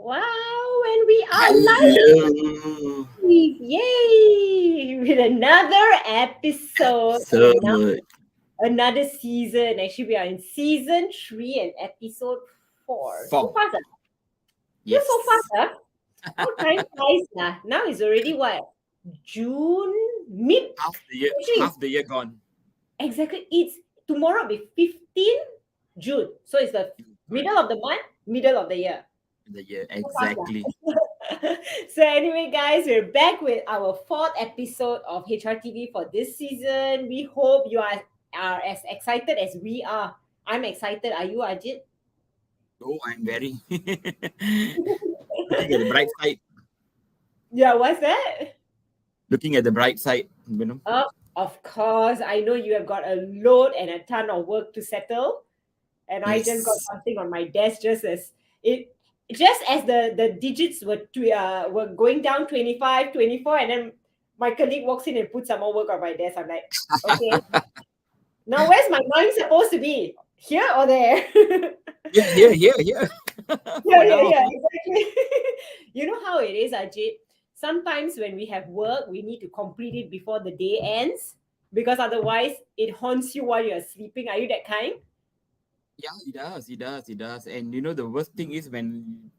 Wow, and we are Hello. live! Yay! With another episode So, and now another season. Actually, we are in season 3 and episode 4. So four. fast, ah? Feel so fast, Yes. huh? How time flies, lah. Now it's already what? June? Mid? Actually, Half the year gone. exactly. It's tomorrow will be 15th June. So it's the Correct. middle of the month, middle of the year. The year, So fast, lah. exactly. So anyway, guys, we're back with our fourth episode of HRTV for this season. We hope you are as excited as we are. I'm excited. Are you, Ajit? Oh, I'm very looking at the bright side. Yeah, what's that? Looking at the bright side, you know. Oh, of course. I know you have got a load and a ton of work to settle. And I just got Yes. something on my desk just as the digits were going down 25, 24, and then my colleague walks in and puts some more work on my desk. I'm like, okay, now where's my mind supposed to be? Here or there? Here. Yeah, For yeah, now. yeah, exactly. You know how it is, Ajit. Sometimes when we have work, we need to complete it before the day ends because otherwise it haunts you while you're sleeping. Are you that kind? Yeah, it does. And you know the worst thing is when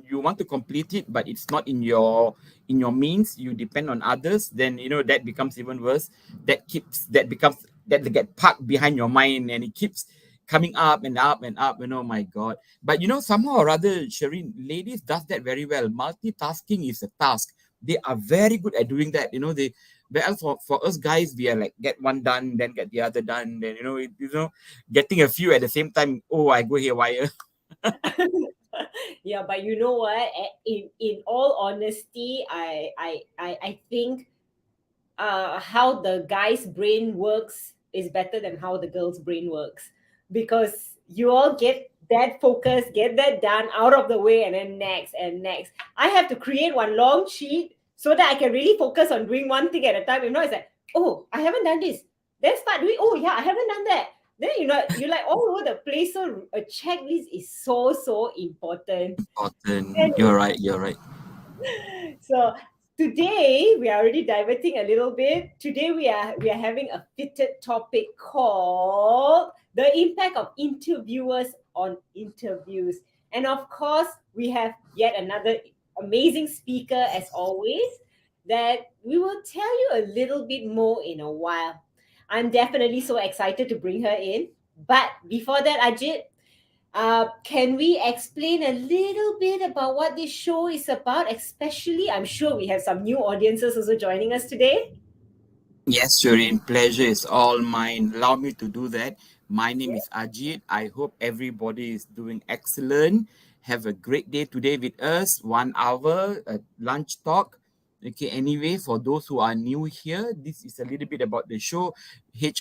you want to complete it, but it's not in your means, you depend on others, then you know that becomes even worse. That get parked behind your mind and it keeps coming up and up and up, my God. But you know, somehow or other, Shireen, ladies does that very well. Multitasking is a task. They are very good at doing that. Well, for us guys, we are like get one done, then get the other done, then getting a few at the same time. Oh, I go haywire. Yeah, but you know what? In all honesty, I think how the guy's brain works is better than how the girl's brain works because you all get that focus, get that done out of the way, and then next and next. I have to create one long sheet so that I can really focus on doing one thing at a time. If not, it's like, oh, I haven't done this. Then start doing, oh yeah, I haven't done that. Then you're like all over the place. So a checklist is so important. Important. You're right. So today we are already diverting a little bit. Today we are having a fitted topic called the impact of interviewers on interviews. And of course, we have yet another amazing speaker as always that we will tell you a little bit more in a while. I'm definitely so excited to bring her in. But before that, Ajit, can we explain a little bit about what this show is about? Especially, I'm sure we have some new audiences also joining us today. Yes, Shireen, pleasure is all mine. Allow me to do that. My name is Ajit. I hope everybody is doing excellent. Have a great day today with us. 1 hour lunch talk. Okay, anyway, for those who are new here, this is a little bit about the show. We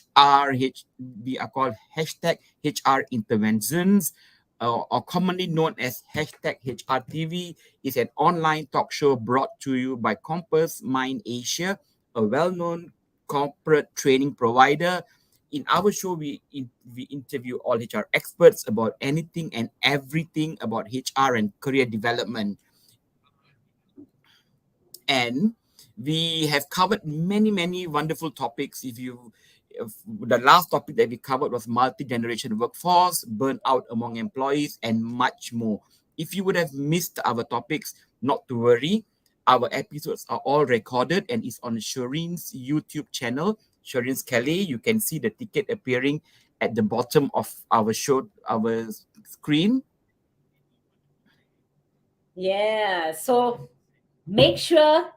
are called hashtag HR interventions, or commonly known as hashtag HRTV, is an online talk show brought to you by Compass Mind Asia, a well-known corporate training provider. In our show, we interview all HR experts about anything and everything about HR and career development. And we have covered many wonderful topics. If the last topic that we covered was multi-generation workforce, burnout among employees, and much more. If you would have missed our topics, not to worry. Our episodes are all recorded and is on Shireen's YouTube channel, Shireen's Kelly. You can see the ticket appearing at the bottom of our screen. Yeah, so make sure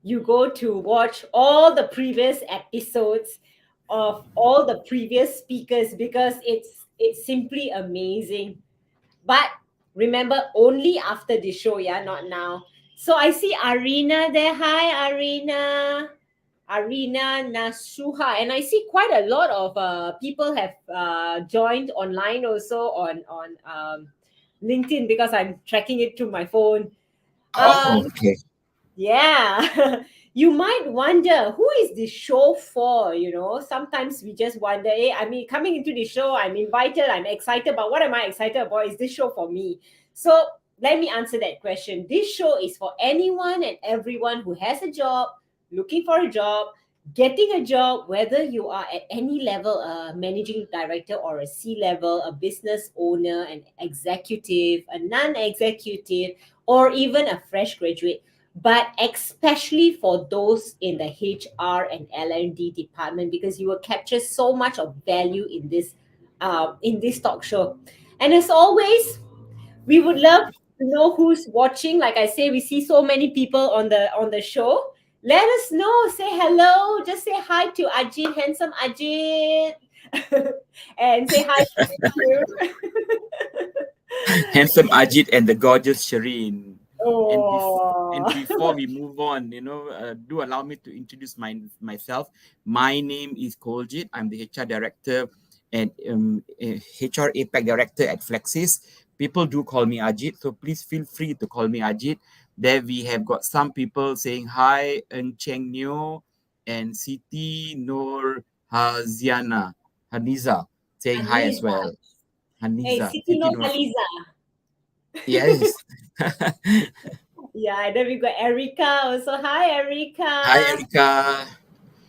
you go to watch all the previous episodes of all the previous speakers because it's simply amazing. But remember, only after the show, yeah, not now. So I see Arena there. Hi, Arena. Arena Nasuha. And I see quite a lot of people have joined online also on LinkedIn because I'm tracking it through my phone. Oh, Um, okay. yeah. You might wonder who is this show for? Sometimes we just wonder, I mean, coming into the show, I'm invited, I'm excited, but what am I excited about? Is this show for me? So let me answer that question. This show is for anyone and everyone who has a job, looking for a job, getting a job, whether you are at any level, a managing director or a C level, a business owner, an executive, a non executive, or even a fresh graduate. But especially for those in the HR and L&D department, because you will capture so much of value in this talk show. And as always, we would love to know who's watching. Like I say, we see so many people on the show. Let us know. Say hello. Just say hi to Ajit, handsome Ajit, and say hi to you. Handsome Ajit and the gorgeous Shireen. And Oh, before we move on, do allow me to introduce myself. My name is Koljit. I'm the HR director and HR APAC director at Flexis. People do call me Ajit, so please feel free to call me Ajit. There we have got some people saying hi, Eng Cheng Neo and Siti Nur Haniza saying hi as Haniza. well. Hey, Haniza, Siti Siti Nur Nur. Haliza. Yes. Yeah, and then we've got Erica also. Hi, Hi, Erica. Erica.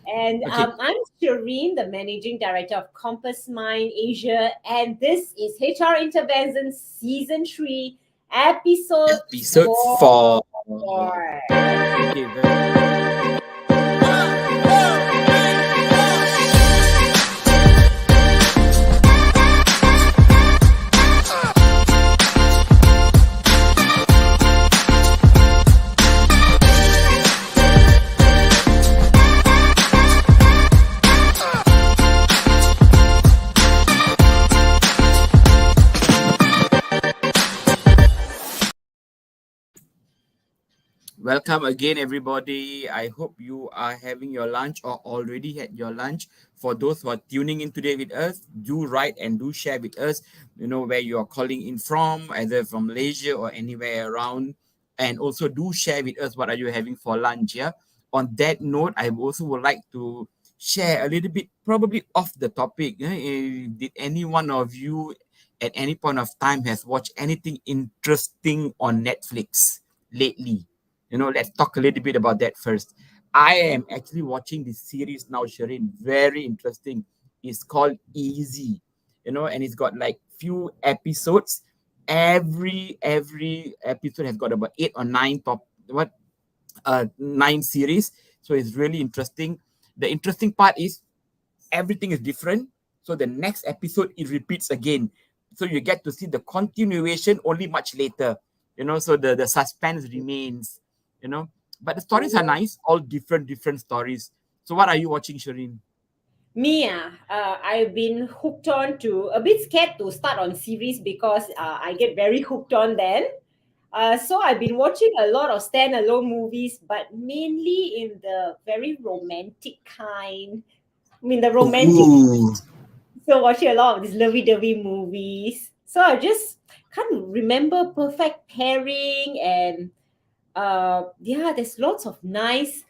And Okay, I'm Shireen, the Managing Director of Compass Mind Asia. And this is HR Intervention Season 3, Episode episode 4. 4. Okay, very. Welcome again, everybody. I hope you are having your lunch or already had your lunch. For those who are tuning in today with us, do write and do share with us, where you are calling in from, either from Malaysia or anywhere around. And also do share with us what are you having for lunch, yeah? On that note, I also would like to share a little bit, probably off the topic. Did any one of you at any point of time has watched anything interesting on Netflix lately? Let's talk a little bit about that first. I am actually watching this series now, Shireen. Very interesting. It's called Easy, and it's got like few episodes. Every episode has got about 8 or 9 9 series. So it's really interesting. The interesting part is everything is different. So the next episode it repeats again. So you get to see the continuation only much later. So the suspense remains, you know. But the stories are nice, all different stories. So what are you watching, Shireen? I've been hooked on to, a bit scared to start on series because I get very hooked on then. So I've been watching a lot of standalone movies, but mainly in the very romantic kind. I mean, the romantic. Ooh. So watching a lot of these lovey-dovey movies. So I just can't remember perfect pairing, and yeah, there's lots of nice,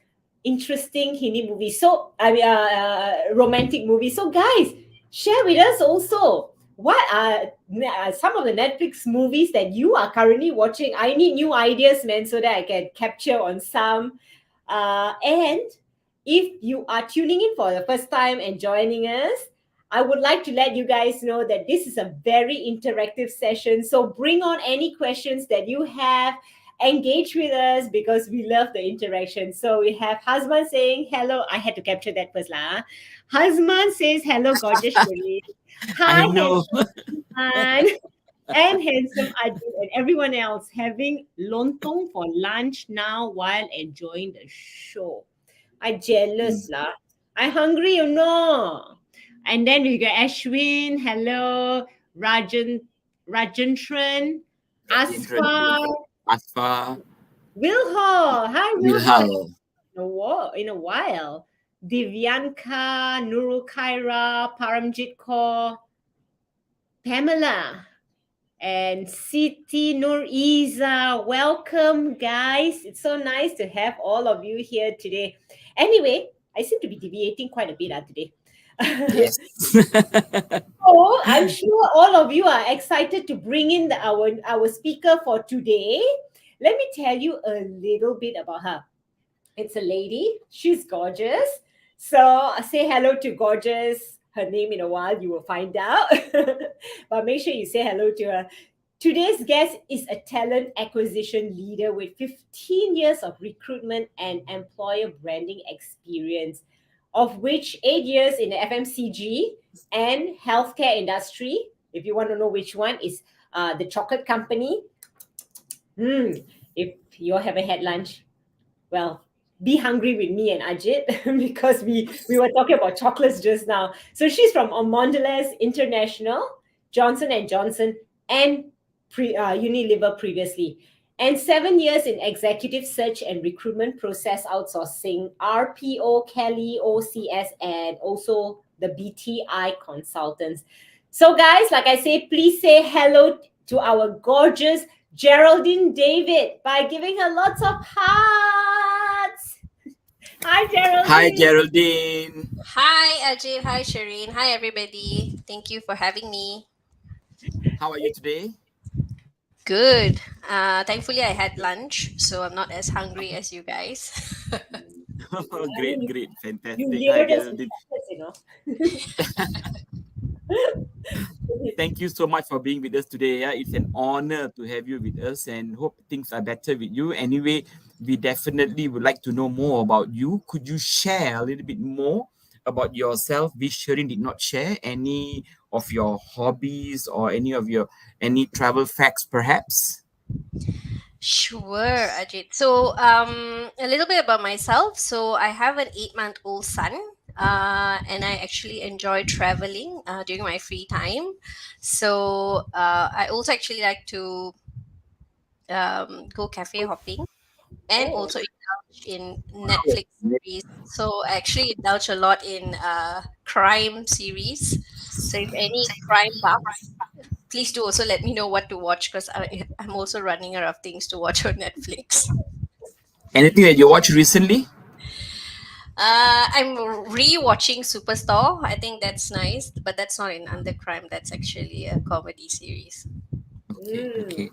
interesting Hindi movies. So I mean, romantic movies. So guys, share with us also what are some of the Netflix movies that you are currently watching. I need new ideas, man, so that I can capture on some. And if you are tuning in for the first time and joining us, I would like to let you guys know that this is a very interactive session. So bring on any questions that you have, engage with us because we love the interaction. So we have Husband saying hello. I had to capture that first. Lah. Husband says hello, gorgeous Shirley. Hi, I know. handsome man. And handsome Ajit and everyone else having lontong for lunch now while enjoying the show. I jealous lah. I hungry, you know. And then we got Ashwin, hello, Rajendran, Asfar, Asfa, Wilhol. Hi, Wilhol. Wilhal. In a while. Divyanka, Nurul Khaira, Paramjit Kaur, Pamela, and Siti Nur Iza. Welcome, guys. It's so nice to have all of you here today. Anyway, I seem to be deviating quite a bit today. Yes. So I'm sure all of you are excited to bring in our speaker for today. Let me tell you a little bit about her. It's a lady. She's gorgeous. So say hello to gorgeous. Her name in a while you will find out. But make sure you say hello to her. Today's guest is a talent acquisition leader with 15 years of recruitment and employer branding experience, of which 8 years in the FMCG and healthcare industry. If you want to know which one is the chocolate company. If you all haven't had lunch, well, be hungry with me and Ajit because we were talking about chocolates just now. So she's from Mondelez International, Johnson and Johnson, and Unilever previously, and 7 years in executive search and recruitment process outsourcing, RPO, Kelly, OCS, and also the BTI consultants. So, guys, like I say, please say hello to our gorgeous Geraldine David by giving her lots of hearts. Hi, Geraldine. Hi, Geraldine. Hi, Ajit. Hi, Shireen. Hi, everybody. Thank you for having me. How are you today? Good. Thankfully, I had lunch, so I'm not as hungry as you guys. Great, You fantastic. Hi, lured us with Geraldine. chocolates. Thank you so much for being with us today. Yeah, it's an honor to have you with us, and hope things are better with you. Anyway, we definitely would like to know more about you. Could you share a little bit more about yourself, which Shireen did not share? Any of your hobbies or any travel facts, perhaps? Sure, Ajit. So, a little bit about myself. So, I have an 8-month-old son, and I actually enjoy traveling during my free time. So, I also actually like to go cafe hopping and Oh, also indulge in Netflix series. So I actually indulge a lot in crime series. So if any crime buffs, please do also let me know what to watch because I'm also running out of things to watch on Netflix. Anything that you watched recently? I'm re-watching Superstore. I think that's nice, but that's not in Undercrime. That's actually a comedy series. Okay, mm. okay.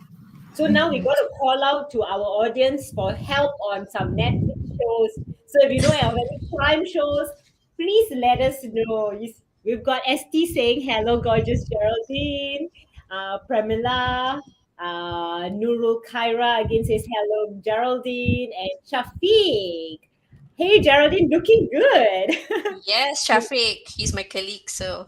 So now we got to call out to our audience for help on some Netflix shows. So if you know of any crime shows, please let us know. We've got ST saying hello, gorgeous Geraldine. Pramila, Nurul Khaira again says hello, Geraldine, and Shafiq. Hey, Geraldine, looking good. Yes, Shafiq. He's my colleague, so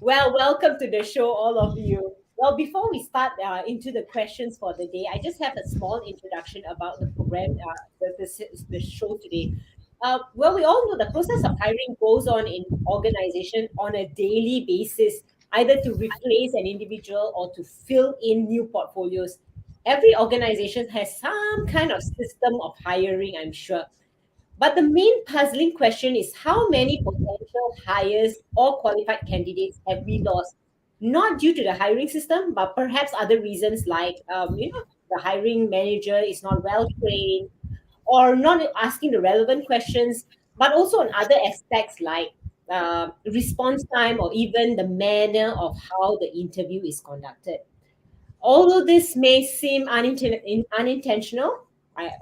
Well, welcome to the show, all of you. Well, before we start into the questions for the day, I just have a small introduction about the program, the show today. Well, we all know the process of hiring goes on in organization on a daily basis, either to replace an individual or to fill in new portfolios. Every organization has some kind of system of hiring, I'm sure. But the main puzzling question is how many potential hires or qualified candidates have we lost? Not due to the hiring system, but perhaps other reasons like, the hiring manager is not well trained or not asking the relevant questions, but also on other aspects like response time or even the manner of how the interview is conducted. Although this may seem unintentional,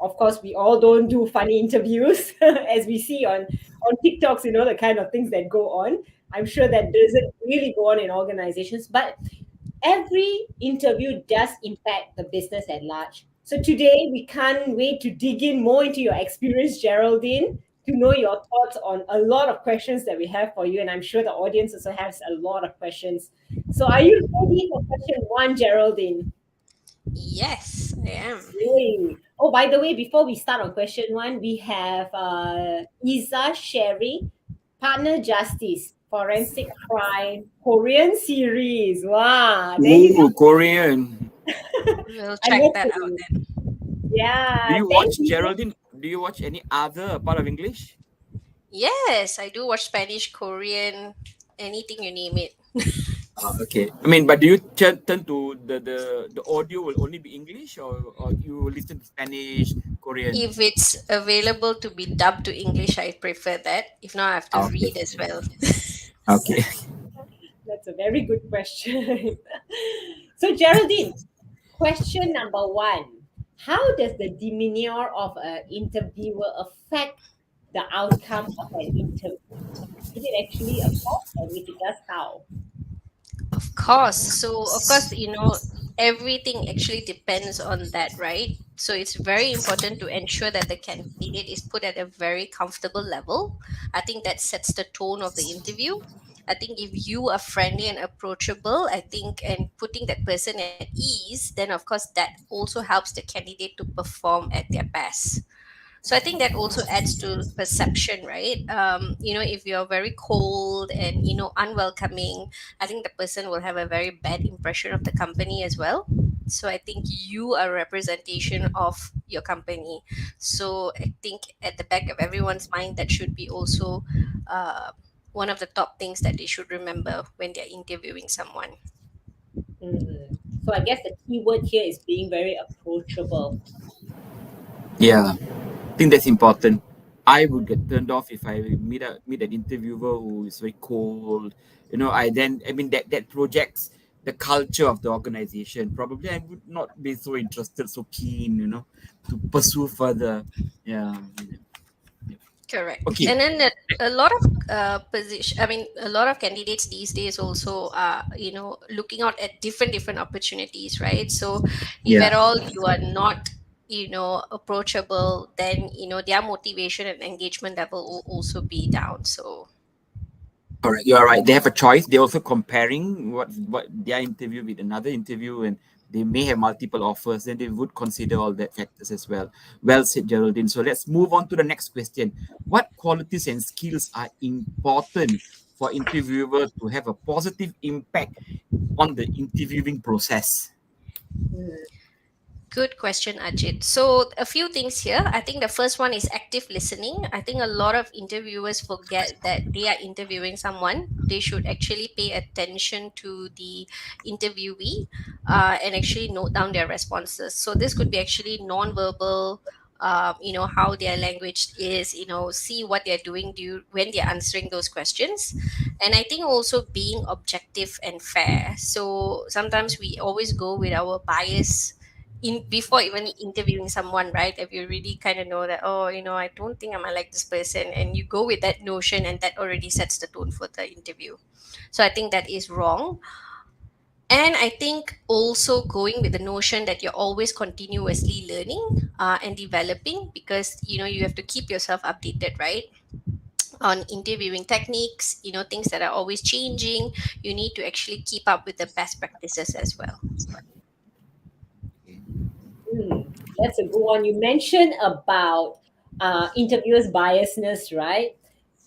of course, we all don't do funny interviews as we see on TikToks, the kind of things that go on. I'm sure that doesn't really go on in organizations, but every interview does impact the business at large. So today we can't wait to dig in more into your experience, Geraldine, to know your thoughts on a lot of questions that we have for you. And I'm sure the audience also has a lot of questions. So are you ready for question one, Geraldine? yes, I am. Yay. Oh, by the way, before we start on question one, we have Isa sharing Partner Justice, Forensic Crime, Korean series. Wow. There you Ooh, Korean. We'll I check love that out it. then. Do Yeah, you thank watch, you. Geraldine? Do you watch any other part of English? Yes, I do watch Spanish, Korean, anything you name it. Okay. I mean, but do you turn to the audio will only be English, or you will listen to Spanish, Korean? If it's available to be dubbed to English, I prefer that. If not, I have to Okay. read as well. Okay. That's a very good question. So, Geraldine, question number one. How does the demeanor of an interviewer affect the outcome of an interview? Is it actually a fault? And if it does, how? Of course. So, of course, everything actually depends on that, right? So, it's very important to ensure that the candidate is put at a very comfortable level. I think that sets the tone of the interview. I think if you are friendly and approachable, I think, and putting that person at ease, then of course that also helps the candidate to perform at their best. So I think that also adds to perception, right? If you're very cold and unwelcoming, I think the person will have a very bad impression of the company as well. So I think you are a representation of your company. So I think at the back of everyone's mind, that should be also uh, one of the top things that they should remember when they're interviewing someone. Hmm. So, I guess the key word here is being very approachable. Yeah, I think that's important. I would get turned off if I meet an interviewer who is very cold. I mean that projects the culture of the organization. Probably I would not be so interested, so keen, to pursue further. Yeah. Yeah. Correct. Okay. And then a lot of position. I mean, a lot of candidates these days also are, looking out at different opportunities, right? So, if Yeah. at all you are not, approachable, then their motivation and engagement level will also be down. So, Correct. You are right. They have a choice. They're also comparing what their interview with another interview, and they may have multiple offers, and they would consider all that factors as well. Well said, Geraldine. So let's move on to the next question. What qualities and skills are important for interviewer to have a positive impact on the interviewing process? Hmm. good question, Ajit. So, a few things here. I think the first one is active listening. I think a lot of interviewers forget that they are interviewing someone. They should actually pay attention to the interviewee and actually note down their responses. So, this could be actually non-verbal. How their language is, see what they're doing when they're answering those questions. And I think also being objective and fair. So sometimes we always go with our bias in before even interviewing someone, right? If you really kind of know that, oh, I don't think I might like this person, and you go with that notion, and that already sets the tone for the interview. So I think that is wrong. And I think also going with the notion that you're always continuously learning and developing, because you have to keep yourself updated, right? On interviewing techniques, things that are always changing. You need to actually keep up with the best practices as well. Hmm. That's a good one. You mentioned about interviewers' biasness, right?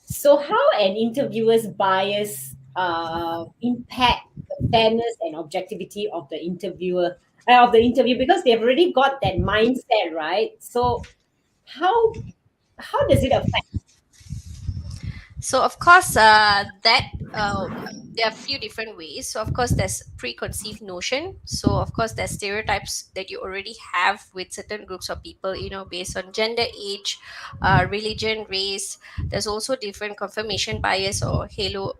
So, how an interviewer's bias impact the fairness and objectivity of the interview, because they've already got that mindset, right? So, how how does it affect? So of course, that there are a few different ways. So of course, there's preconceived notion. So of course, there's stereotypes that you already have with certain groups of people. Based on gender, age, religion, race. There's also different confirmation bias or halo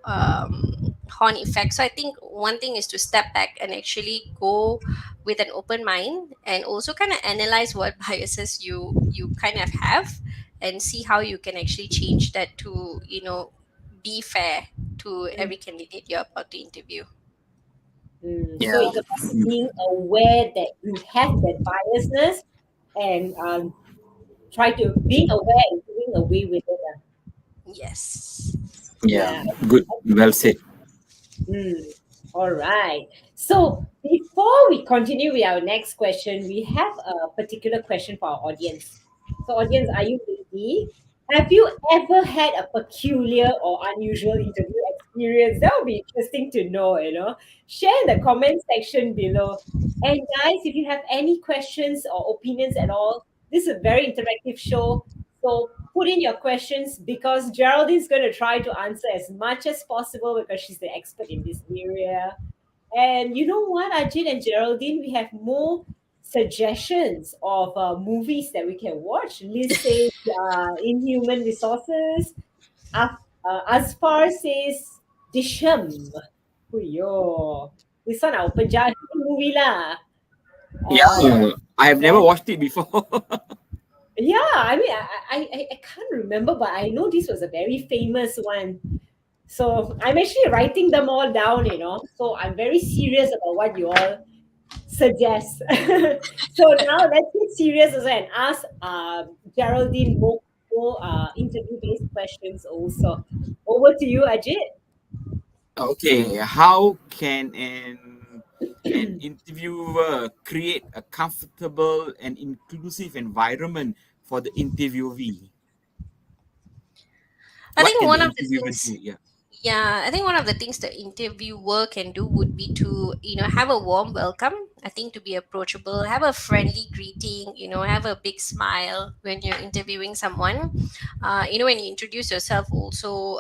horn effect. So I think one thing is to step back and actually go with an open mind, and also kind of analyze what biases you kind of have, and see how you can actually change that to be fair to every candidate you're about to interview. So, Yeah. it's about being aware that you have that biasness and try to being aware and doing away with it. Yes. Yeah. Yeah. Good. Well said. Hmm. All right. So before we continue with our next question, we have a particular question for our audience. So, audience, are you ready? Have you ever had a peculiar or unusual interview experience? That would be interesting to know. Share in the comment section below. And guys, if you have any questions or opinions at all, this is a very interactive show. So put in your questions because Geraldine's going to try to answer as much as possible because she's the expert in this area. And you know what, Ajit and Geraldine, we have more suggestions of movies that we can watch. Liz says Inhuman Resources. Asfar says Disham. Yo, this one our Punjabi movie lah. Yeah, I have never Yeah, watched it before. yeah. I mean, I can't remember, but I know this was a very famous one. So I'm actually writing them all down, you know. So I'm very serious about what you all suggest. So now let's get serious also and ask Geraldine more interview-based questions also. Over to you, Ajit. Okay, how can an interviewer create a comfortable and inclusive environment for the interviewee? I What think can the one of the interviewer things do? Yeah. Yeah, I think one of the things the interviewer can do would be to, have a warm welcome. I think to be approachable, have a friendly greeting, have a big smile when you're interviewing someone. When you introduce yourself also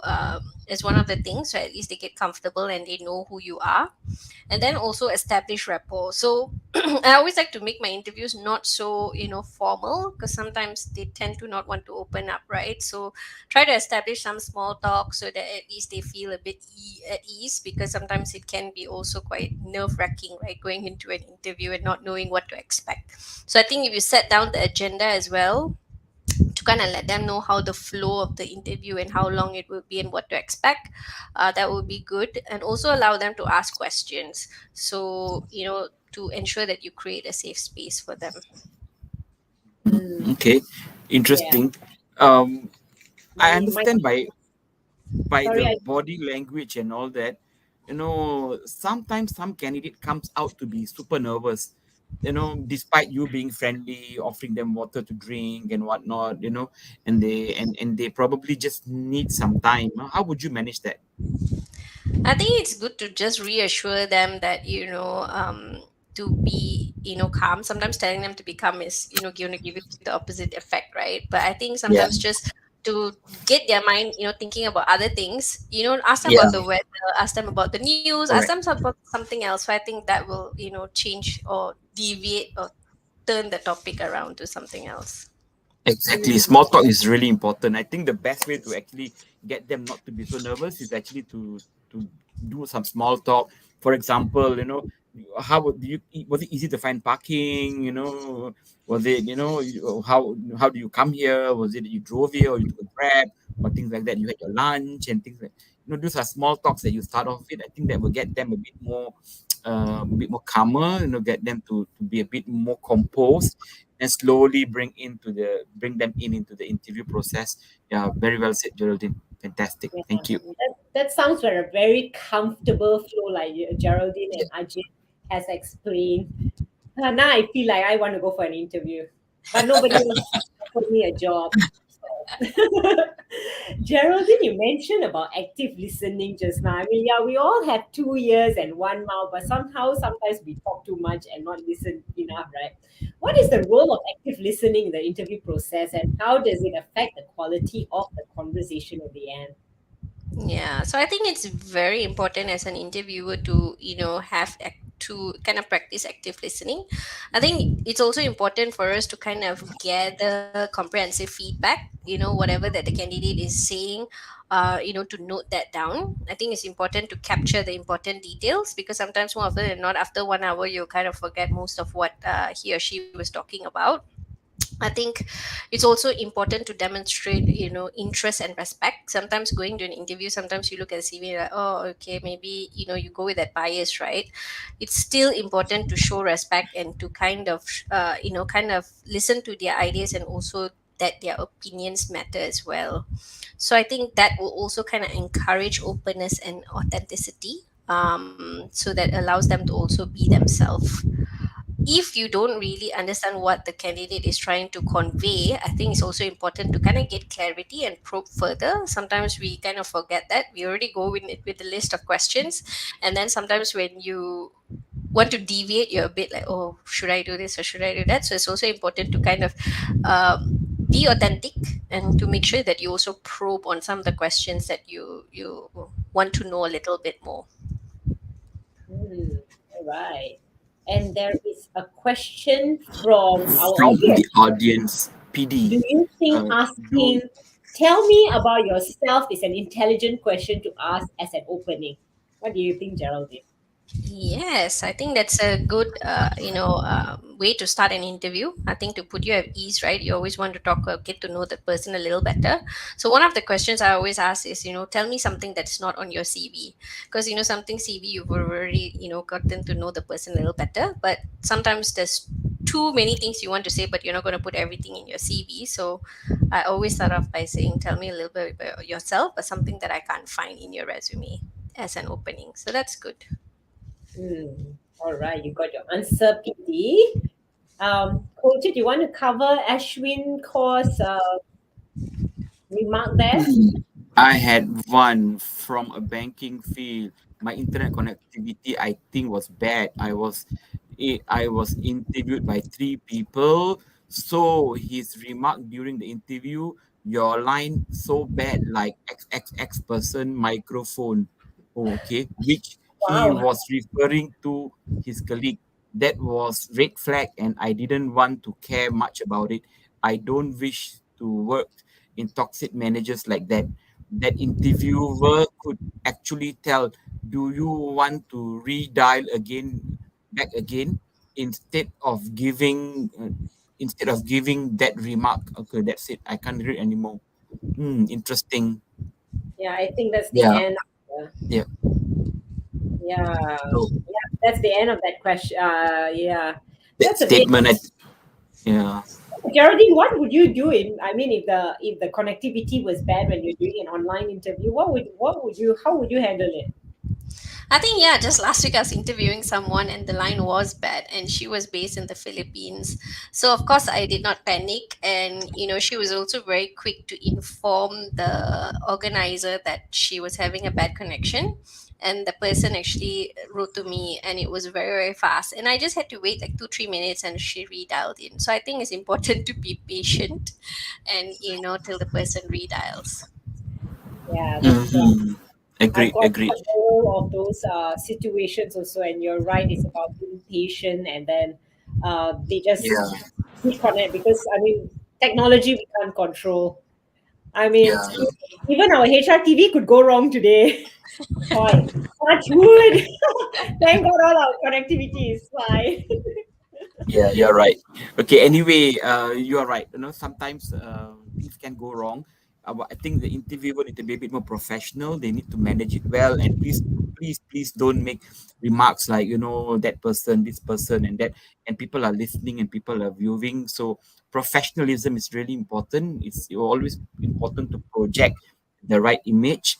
is one of the things, so at least they get comfortable and they know who you are, and then also establish rapport. So I always like to make my interviews not so formal, because sometimes they tend to not want to open up, right? So try to establish some small talk so that at least they feel a bit at ease, because sometimes it can be also quite nerve wracking, right, going into an interview and not knowing what to expect. So I think if you set down the agenda as well, to kind of let them know how the flow of the interview and how long it will be and what to expect, that would be good. And also allow them to ask questions, so to ensure that you create a safe space for them. Mm, Okay, yeah, interesting. I my understand by sorry, the I body language and all that, sometimes some candidate comes out to be super nervous, despite you being friendly, offering them water to drink and whatnot, and they probably just need some time. How would you manage that? I think it's good to just reassure them that to be calm. Sometimes telling them to be calm is going to give you the opposite effect, right? But I think sometimes Yeah, just to get their mind thinking about other things, ask them yeah, about the weather, ask them about the news, ask them correct. about something else. So I think that will change or deviate or turn the topic around to something else. Exactly. Small talk is really important. I think the best way to actually get them not to be so nervous is actually to do some small talk. For example, how would you was it easy to find parking? Was it how do you come here? Was it you drove here or you took a grab or things like that? You had your lunch and things like those are small talks that you start off with. I think that will get them a bit more calmer. Get them to be a bit more composed and slowly bring them into the interview process. Yeah, very well said, Geraldine. Fantastic. yeah, Thank you. that sounds like a very comfortable flow, like Geraldine Yeah. and Ajit has explained. Now I feel like I want to go for an interview, but nobody wants to offer me a job. Geraldine, you mentioned about active listening just now. I mean, yeah, we all have 2 ears and one mouth, but sometimes we talk too much and not listen enough, right? What is the role of active listening in the interview process, and how does it affect the quality of the conversation at the end? Yeah, so I think it's very important as an interviewer to, to kind of practice active listening. I think it's also important for us to kind of gather comprehensive feedback, whatever that the candidate is saying, to note that down. I think it's important to capture the important details, because sometimes more often than not, after 1 hour, you kind of forget most of what he or she was talking about. I think it's also important to demonstrate, interest and respect. Sometimes going to an interview, sometimes you look at CV like, oh, okay, maybe, you go with that bias, right? It's still important to show respect and to kind of listen to their ideas, and also that their opinions matter as well. So I think that will also kind of encourage openness and authenticity, so that allows them to also be themselves. If you don't really understand what the candidate is trying to convey, I think it's also important to kind of get clarity and probe further. Sometimes we kind of forget that. We already go with it with the list of questions. And then sometimes when you want to deviate, you're a bit like, oh, should I do this or should I do that? So it's also important to kind of be authentic, and to make sure that you also probe on some of the questions that you want to know a little bit more. Hmm, all right. And there is a question from our From the audience. audience, PD. Do you think Do asking, tell me about yourself is an intelligent question to ask as an opening? What do you think, Geraldine? Yes, I think that's a good, way to start an interview. I think to put you at ease, right? You always want to talk, get to know the person a little better. So one of the questions I always ask is, tell me something that's not on your CV, because something CV you've already, gotten to know the person a little better. But sometimes there's too many things you want to say, but you're not going to put everything in your CV. So I always start off by saying, tell me a little bit about yourself, but something that I can't find in your resume as an opening. So that's good. All right, you got your answer, PD. Coach, do you want to cover Ashwin Kaur's remark there? I had one from a banking field. My internet connectivity, I think, was bad. I was interviewed by three people. So his remark during the interview, your line so bad, like XXX person microphone. Oh, okay, which he Wow. was referring to his colleague. That was red flag, and I didn't want to care much about it. I don't wish to work in toxic managers like that. That interviewer could actually tell, do you want to redial again, back again, instead of giving that remark. Okay, that's it, I can't read anymore. Interesting. Yeah, I think that's the Yeah, end. yeah. Yeah, So yeah, that's the end of that question. Yeah, that that's a bit. statement, yeah. Geraldine, what would you do in? I mean, if the connectivity was bad when you're doing an online interview, how would you handle it? I think, yeah, just last week I was interviewing someone and the line was bad and she was based in the Philippines. So of course I did not panic, and she was also very quick to inform the organizer that she was having a bad connection. And the person actually wrote to me and it was very, very fast. And I just had to wait like 2-3 minutes and she redialed in. So I think it's important to be patient and till the person redials. Yeah, that's Mm-hmm. I've Agreed, got agreed. several of those situations also, and you're right. It's about being patient, and then they just Yeah, disconnect because I mean, technology we can't control. I mean, yeah, even our HRTV could go wrong today. Boy, touch wood. Thank God all our connectivity is fine. yeah, you're right. Okay, anyway, you are right. Sometimes things can go wrong. But I think the interviewer need to be a bit more professional. They need to manage it well, and please don't make remarks like that person, this person, and that. And people are listening and people are viewing. So professionalism is really important. It's always important to project the right image.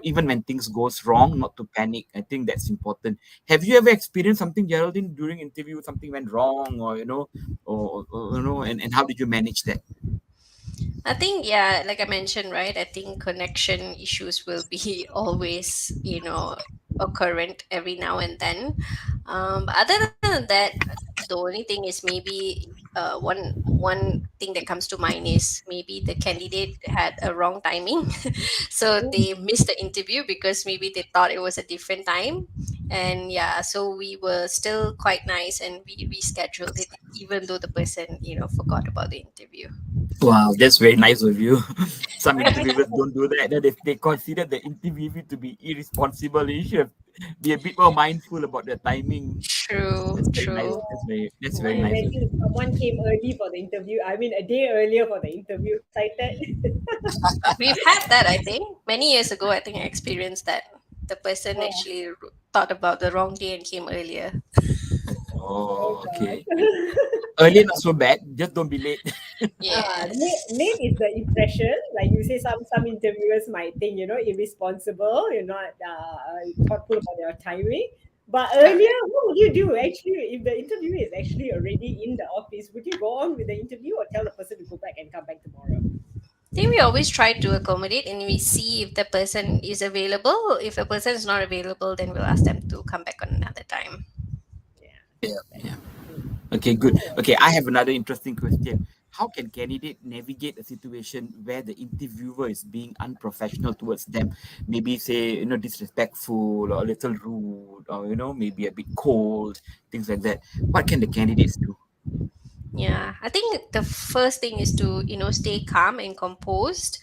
Even when things goes wrong, not to panic. I think that's important. Have you ever experienced something, Geraldine, during interview, something went wrong, or and how did you manage that? I think, yeah, like I mentioned, right? I think connection issues will be always, occurrent every now and then. But other than that, the only thing is maybe one thing that comes to mind is maybe the candidate had a wrong timing, so they missed the interview because maybe they thought it was a different time, and yeah, so we were still quite nice and we rescheduled it, even though the person forgot about the interview. Wow, that's very nice of you. Some interviewers don't do that. They consider the interviewee to be irresponsible. You should be a bit more mindful about the timing. True, That's very nice. true. That's Can very you nice of imagine you. if someone came early for the interview? I mean, a day earlier for the interview, excited. We've had that, I think. Many years ago, I think I experienced that. The person Oh, actually thought about the wrong day and came earlier. oh Oh, okay. God. Early not so bad. Just don't be late. Yes. Late is the impression. Like you say, some interviewers might think irresponsible. You're not thoughtful about your timing. But earlier, Correct. what would you do actually if the interview is actually already in the office? Would you go on with the interview or tell the person to go back and come back tomorrow? I think we always try to accommodate and we see if the person is available. If a person is not available, then we'll ask them to come back on another time. Yeah. Yeah, yeah. Okay, good. Okay, I have another interesting question. How can candidate navigate a situation where the interviewer is being unprofessional towards them? Maybe say, disrespectful or a little rude or, maybe a bit cold, things like that. What can the candidates do? Yeah, I think the first thing is to stay calm and composed.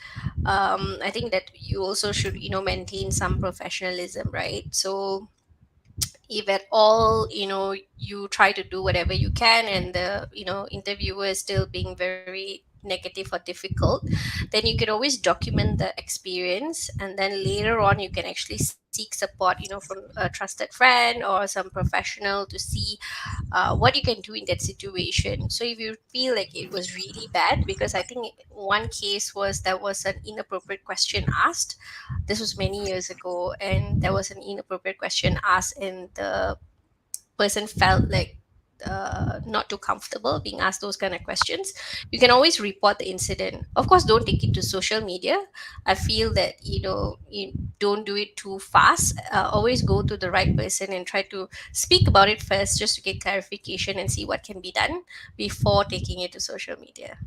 I think that you also should maintain some professionalism, right? So if at all you try to do whatever you can and the interviewer is still being very negative or difficult, then you can always document the experience, and then later on you can actually seek support from a trusted friend or some professional to see what you can do in that situation. So if you feel like it was really bad, because I think one case was there was an inappropriate question asked. This was many years ago, and there was an inappropriate question asked, and the person felt like not too comfortable being asked those kind of questions. You can always report the incident. Of course, don't take it to social media. I feel that you don't do it too fast. Always go to the right person and try to speak about it first, just to get clarification and see what can be done before taking it to social media.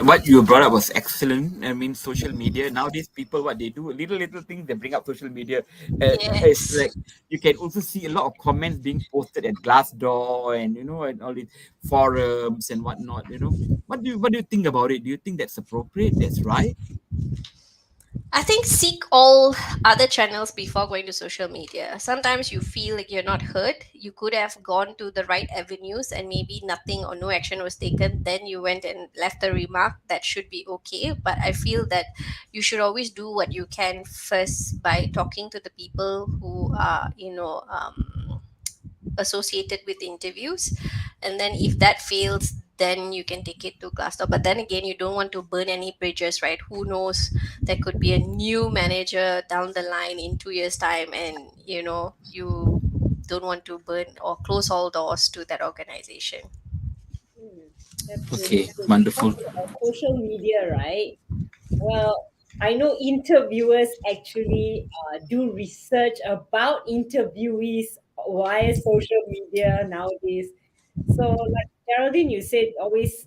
What you brought up was excellent. I mean, social media nowadays, people what they do, little things they bring up social media. It's Yes. like you can also see a lot of comments being posted at Glassdoor and and all these forums and whatnot. What do you think about it? Do you think that's appropriate? That's right? I think seek all other channels before going to social media. Sometimes you feel like you're not heard. You could have gone to the right avenues and maybe nothing or no action was taken. Then you went and left a remark. That should be okay. But I feel that you should always do what you can first by talking to the people who are, associated with interviews, and then if that fails, then you can take it to Glassdoor. But then again, you don't want to burn any bridges, right? Who knows, there could be a new manager down the line in 2 years time, and you don't want to burn or close all doors to that organization. Hmm, that's really Okay, good. wonderful. Talking about social media, right? Well, I know interviewers actually do research about interviewees via social media nowadays. So, like Geraldine, you said always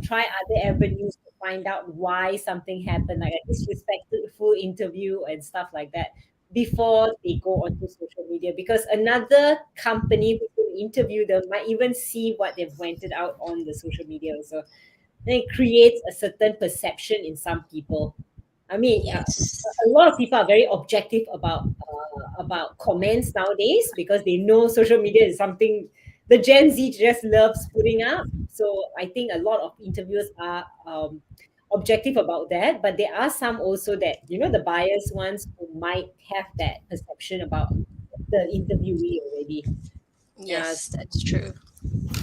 try other avenues to find out why something happened, like a disrespectful interview and stuff like that, before they go onto social media. Because another company who will interview them might even see what they've rented out on the social media. So then it creates a certain perception in some people. I mean, Yes. a lot of people are very objective about comments nowadays because they know social media is something the Gen Z just loves putting up. So I think a lot of interviewers are objective about that, but there are some also that the biased ones who might have that perception about the interviewee already. Yeah, Yes, that's true.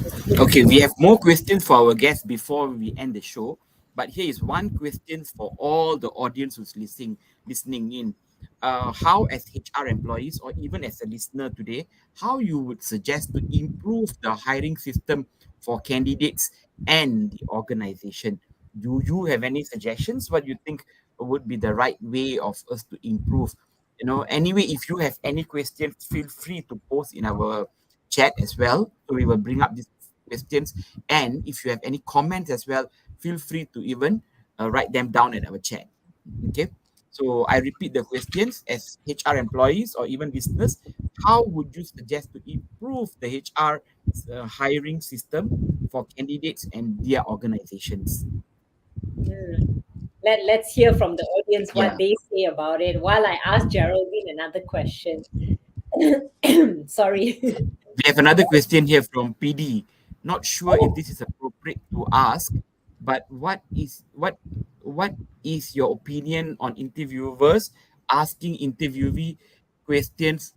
it's good. Okay, we have more questions for our guests before we end the show. But here is one question for all the audience who's listening in. How, as HR employees or even as a listener today, how you would suggest to improve the hiring system for candidates and the organization? Do you have any suggestions? What you think would be the right way of us to improve? Anyway, if you have any questions, feel free to post in our chat as well. So we will bring up these questions. And if you have any comments as well, feel free to even write them down in our chat. Okay. So I repeat the questions as HR employees or even business. How would you suggest to improve the HR hiring system for candidates and their organizations? Mm. Let's hear from the audience what Yeah. they say about it while I ask Geraldine another question. Sorry. We have another question here from PD. Not sure if Oh, this is appropriate to ask, but what is your opinion on interviewers asking interviewee questions,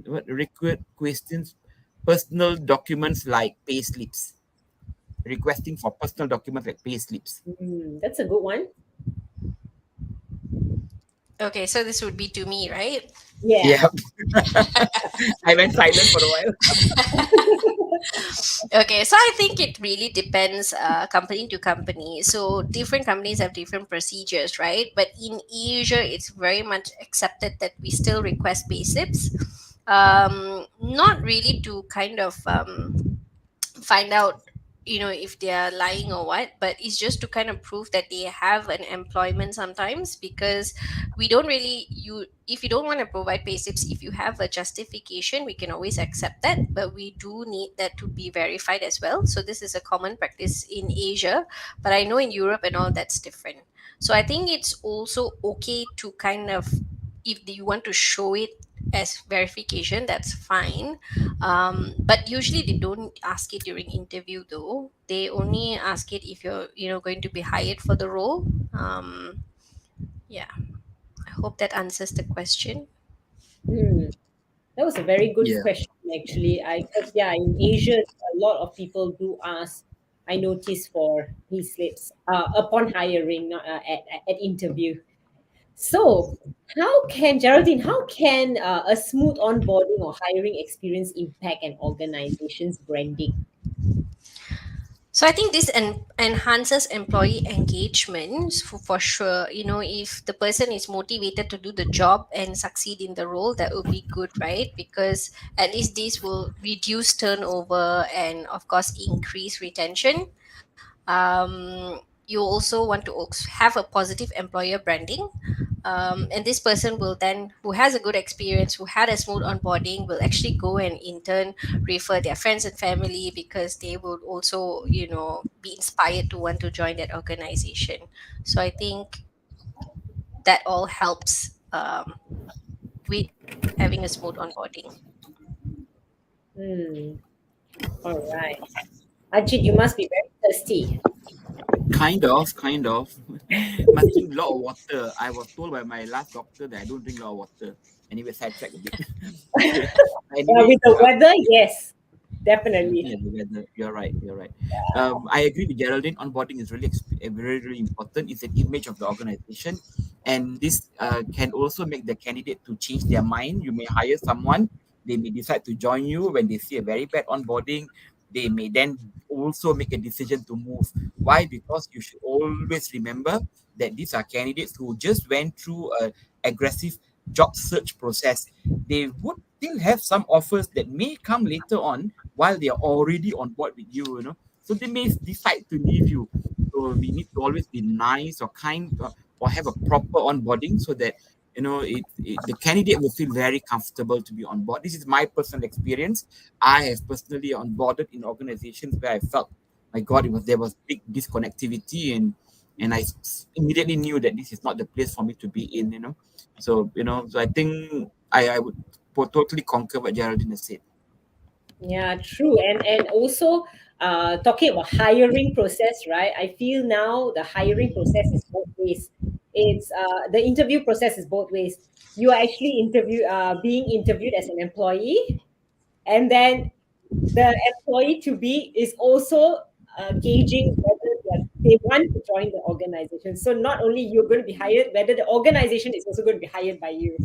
what request questions, personal documents like pay slips, requesting for personal documents like pay slips. that's a good one. Okay, so this would be to me, right? Yeah. Yeah, I went silent for a while. Okay, so I think it really depends company to company. So different companies have different procedures, right? But in Asia, it's very much accepted that we still request pay slips. Not really to kind of find out. if they are lying or what, but it's just to kind of prove that they have an employment sometimes, because we don't really, you if you don't want to provide pay slips, if you have a justification, we can always accept that, but we do need that to be verified as well. So this is a common practice in Asia, but I know in Europe and all that's different. So I think it's also okay to kind of, if you want to show it as verification, that's fine. But usually they don't ask it during interview though. They only ask it if you're going to be hired for the role. Yeah, I hope that answers the question. Hmm. That was a very good Yeah. question, actually. Because yeah, in Asia, a lot of people do ask. I notice for pay slips upon hiring, not at interview. So, how can Geraldine? How can a smooth onboarding or hiring experience impact an organization's branding? So I think this enhances employee engagement for sure. If the person is motivated to do the job and succeed in the role, that would be good, right? Because at least this will reduce turnover and, of course, increase retention. You also want to have a positive employer branding, and this person will then, who has a good experience, who had a smooth onboarding, will actually go and in turn refer their friends and family, because they will also be inspired to want to join that organization. So I think that all helps with having a smooth onboarding. Hmm. All right. Ajit, you must be very thirsty. Kind of. Must drink a lot of water. I was told by my last doctor that I don't drink a lot of water. Anyway, sidetrack a bit. Okay. Anyway, With the weather, yes, definitely. yeah, the weather. You're right. You're right. I agree with Geraldine. Onboarding is really very, really important. It's an image of the organization, and this can also make the candidate to change their mind. You may hire someone, they may decide to join you when they see a very bad onboarding. They may then also make a decision to move. Why? Because you should always remember that these are candidates who just went through a aggressive job search process. They would still have some offers that may come later on while they are already on board with you, So they may decide to leave you. So we need to always be nice or kind, or have a proper onboarding so that the candidate will feel very comfortable to be on board. This is my personal experience. I have personally onboarded in organizations where I felt, my God, there was big disconnectivity, and immediately knew that this is not the place for me to be in. So I think I would totally concur what Geraldine has said. Yeah, true. And also talking about hiring process, right? I feel now the hiring process is both ways. It's the interview process is both ways. You are actually being interviewed as an employee, and then the employee to be is also gauging whether they want to join the organization. So not only you're going to be hired, whether the organization is also going to be hired by you.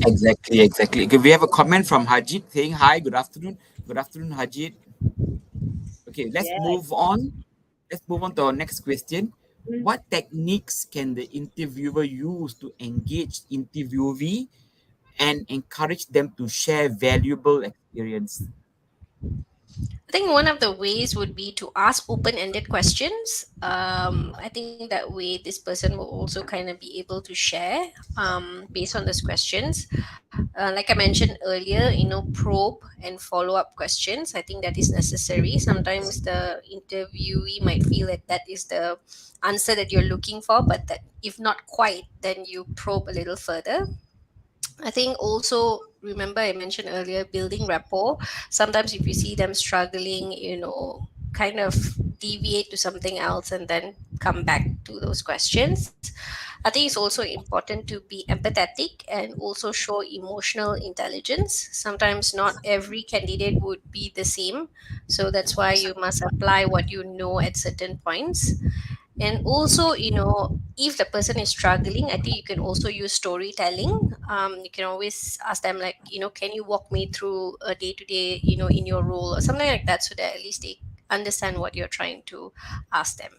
Exactly, exactly. Okay, we have a comment from Hajit saying, "Hi, good afternoon. Good afternoon, Hajit." Okay, let's Yeah. move on. Let's move on to our next question. Mm. What techniques can the interviewer use to engage interviewee and encourage them to share valuable experience? I think one of the ways would be to ask open-ended questions. I think that way this person will also kind of be able to share based on those questions. Like I mentioned earlier, probe and follow-up questions. I think that is necessary. Sometimes the interviewee might feel that that is the answer that you're looking for, but that if not quite, then you probe a little further. I think also, remember I mentioned earlier, building rapport. Sometimes if you see them struggling, kind of deviate to something else and then come back to those questions. I think it's also important to be empathetic and also show emotional intelligence. Sometimes not every candidate would be the same. So that's why you must apply what you know at certain points. And also, if the person is struggling, I think you can also use storytelling. You can always ask them, like, can you walk me through a day to day, in your role or something like that, so that at least they understand what you're trying to ask them.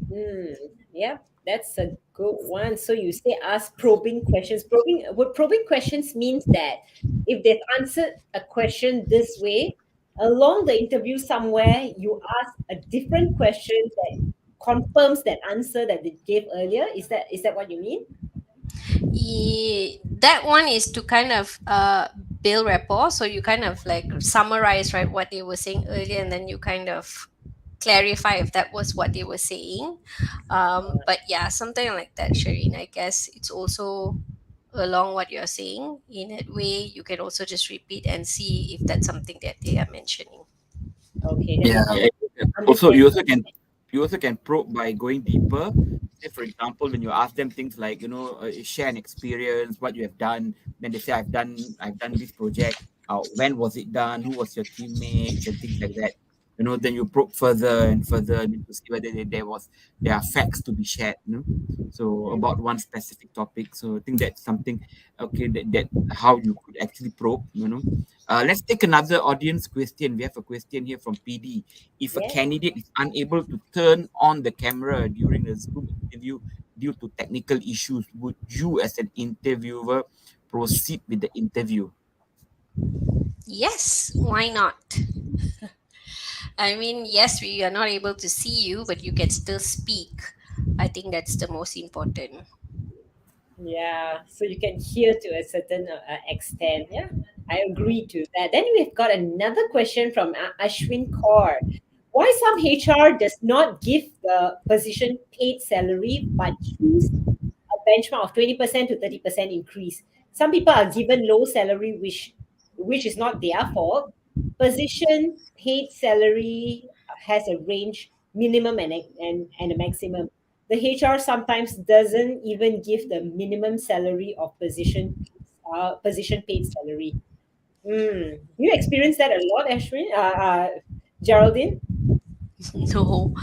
Mm, yeah, that's a good one. So you say ask probing questions. Probing questions means that if they've answered a question this way, along the interview somewhere you ask a different question that confirms that answer that they gave earlier? Is that what you mean? That one is to kind of build rapport. So you kind of like summarize, right, what they were saying earlier, and then you kind of clarify if that was what they were saying. But yeah, something like that, Shireen. I guess it's also along what you're saying. In that way, you can also just repeat and see if that's something that they are mentioning. Okay, then Yeah. I'll Also, understand. you also can probe by going deeper. Say, for example, when you ask them things like, share an experience, what you have done. Then they say, I've done this project. When was it done? Who was your teammates and things like that. Then you probe further and further to see whether there are facts to be shared. So Mm, about one specific topic. So I think that's something. Okay, that how you could actually probe. Let's take another audience question. We have a question here from PD. If a yeah. candidate is unable to turn on the camera during the Zoom interview due to technical issues, would you, as an interviewer, proceed with the interview? Yes, why not? I mean, yes, we are not able to see you, but you can still speak. I think that's the most important. Yeah, so you can hear to a certain extent. Yeah, I agree to that. Then we've got another question from Ashwin Kaur. Why some HR does not give the position paid salary but choose a benchmark of 20% to 30% increase? Some people are given low salary, which is not their fault. Position paid salary has a range, minimum and a maximum. The HR sometimes doesn't even give the minimum salary of position paid salary. You experience that a lot, Ashwin, Geraldine. No,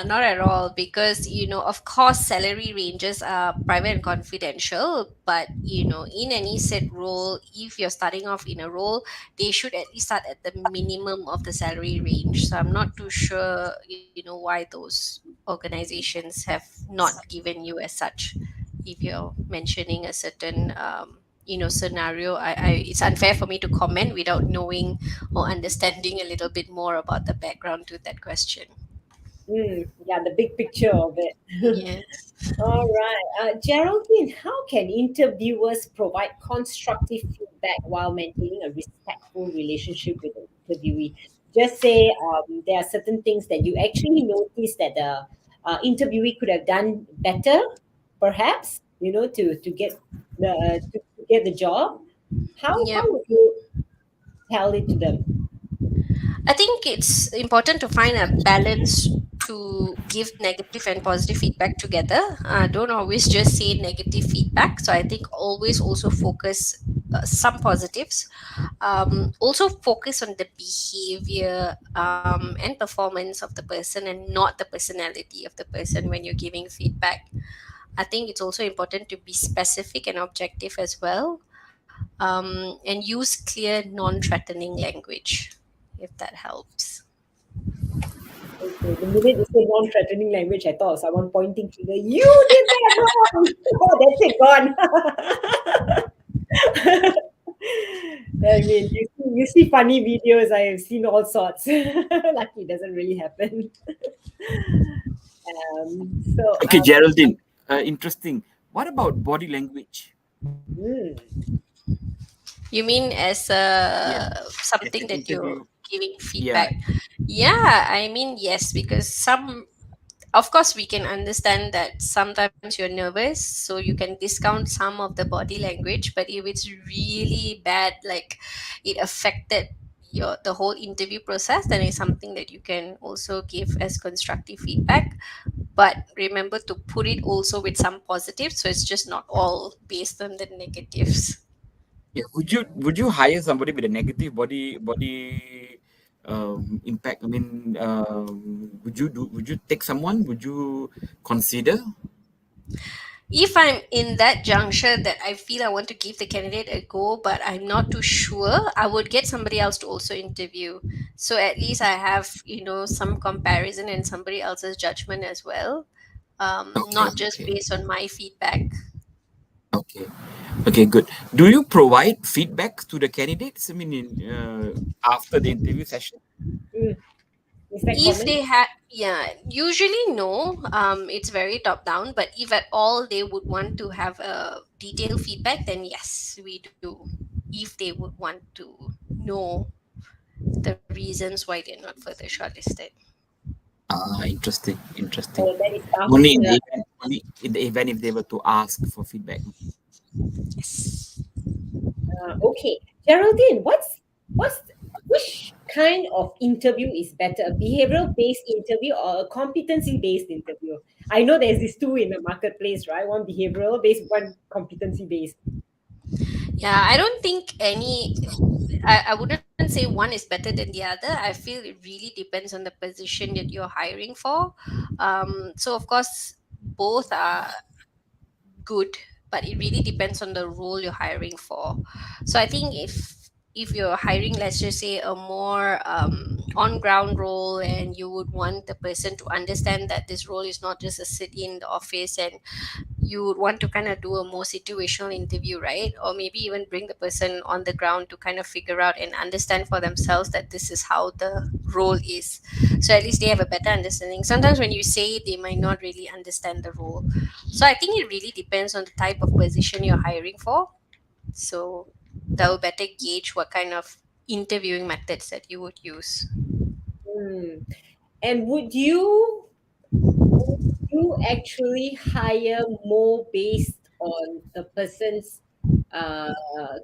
not at all. Because, of course, salary ranges are private and confidential. But, in any set role, if you're starting off in a role, they should at least start at the minimum of the salary range. So I'm not too sure, why those organizations have not given you as such. If you're mentioning a certain, scenario, it's unfair for me to comment without knowing or understanding a little bit more about the background to that question. Yeah, the big picture of it. Yes. All right. Geraldine, how can interviewers provide constructive feedback while maintaining a respectful relationship with the interviewee? Just say there are certain things that you actually notice that the interviewee could have done better, perhaps, to get the job. How Yep. would you tell it to them? I think it's important to find a balance to give negative and positive feedback together. Don't always just say negative feedback. So I think always also focus some positives. Also focus on the behavior and performance of the person and not the personality of the person when you're giving feedback. I think it's also important to be specific and objective as well, and use clear, non threatening language, if that helps. Okay, the minute you say non-threatening language, I thought of someone pointing finger. You did that wrong. Oh, that's it, gone. I mean, you see funny videos. I have seen all sorts. Lucky it doesn't really happen. So, Okay, Geraldine, interesting. What about body language? mm, You mean as Yeah, as something an that you're interview. giving Yeah. feedback? Yeah, I mean, yes, because of course, we can understand that sometimes you're nervous, so you can discount some of the body language. But if it's really bad, like it affected the whole interview process, then it's something that you can also give as constructive feedback. But remember to put it also with some positives, so it's just not all based on the negatives. Yeah. Would you hire somebody with a negative body impact? I mean, would you take someone? Would you consider? If I'm in that juncture that I feel I want to give the candidate a go, but I'm not too sure, I would get somebody else to also interview. So at least I have, some comparison and somebody else's judgment as well, Okay, not just okay, based on my feedback. Okay. Okay, good. Do you provide feedback to the candidates? I mean, after the interview session? Mm. Is that If common? they had, yeah, usually no, it's very top down, but if at all they would want to have a detailed feedback, then yes, we do. If they would want to know the reasons why they're not further shortlisted. Ah, interesting, interesting. Oh, that is Only in after. the event, only in the event if they were to ask for feedback. Yes. Okay, Geraldine, what's which kind of interview is better, a behavioral based interview or a competency based interview? I know there's these two in the marketplace, right? One behavioral based, one competency based. Yeah, I don't think I wouldn't say one is better than the other. I feel it really depends on the position that you're hiring for. So, of course, both are good, but it really depends on the role you're hiring for. So I think if you're hiring, let's just say, a more on ground role, and you would want the person to understand that this role is not just a sit in the office, and you would want to kind of do a more situational interview, right? Or maybe even bring the person on the ground to kind of figure out and understand for themselves that this is how the role is. So at least they have a better understanding. Sometimes when you say it, they might not really understand the role. So I think it really depends on the type of position you're hiring for. So that will better gauge what kind of interviewing methods that you would use. Hmm. And would you actually hire more based on the person's uh,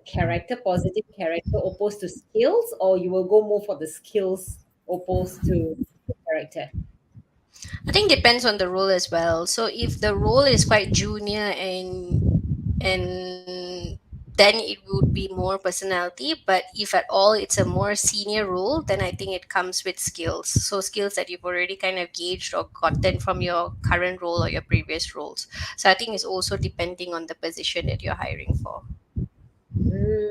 character, positive character, opposed to skills, or you will go more for the skills opposed to the character? I think depends on the role as well. So if the role is quite junior and then it would be more personality. But if at all it's a more senior role, then I think it comes with skills. So skills that you've already kind of gauged or gotten from your current role or your previous roles. So I think it's also depending on the position that you're hiring for. Mm,